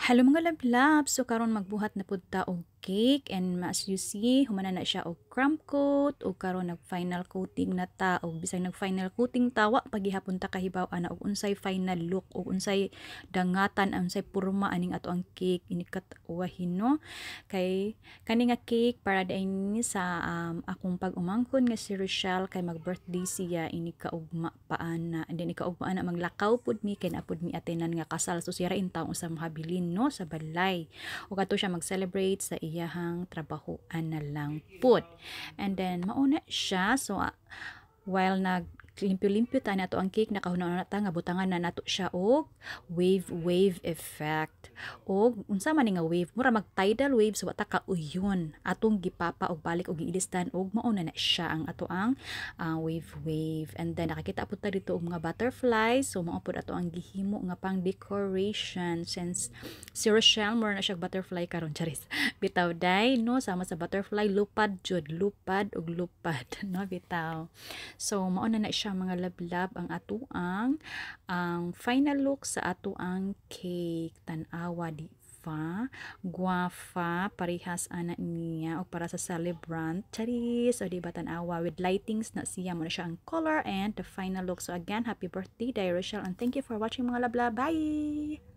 Hello mga lablab! So karon magbuhat na pud ta og cake and as you see, humana na siya og crumb coat og karon nag final coating na ta og bisag nag final coating tawa pagihapon ta kahibaw ana og unsay final look og unsay dangatan unsay porma aning ato ang cake ini katawahin no. Kay kani nga cake para dayon sa akong pag-umangkon nga si Rochelle kay mag-birthday siya ini kaugma paana and then ikaugma ana maglakaw pud mi kay napud mi atenan nga kasal so siya ra in taong usa mahabilin no sa balay ug ato siya mag-celebrate sa iyahang trabahoan na lang pud and then mauna siya so while nag limpyo-limpyo ta nato ang cake nakahuna na ta nga butangan na nato siya og wave effect og unsa man ni nga wave mura mag tidal wave so wata ka uyon atong gipapa og balik og giilistan og mauna na siya ang ato ang wave and then nakakita pud ta dito og mga butterflies so mao pud ato ang gihimo nga pang decoration since si Rochelle mura na siya butterfly karon charis bitaw day no sama sa butterfly lupad jud lupad og lupad no bitaw. So mao na siya mga lablab ang atuang ang final look sa atuang cake tan-awa di fa guwafa parehas ana niya o para sa celebrant charis o di ba tan-awa with lightings na siya mo na siya ang color and the final look. So again, happy birthday Rochelle and thank you for watching mga lablab. Bye.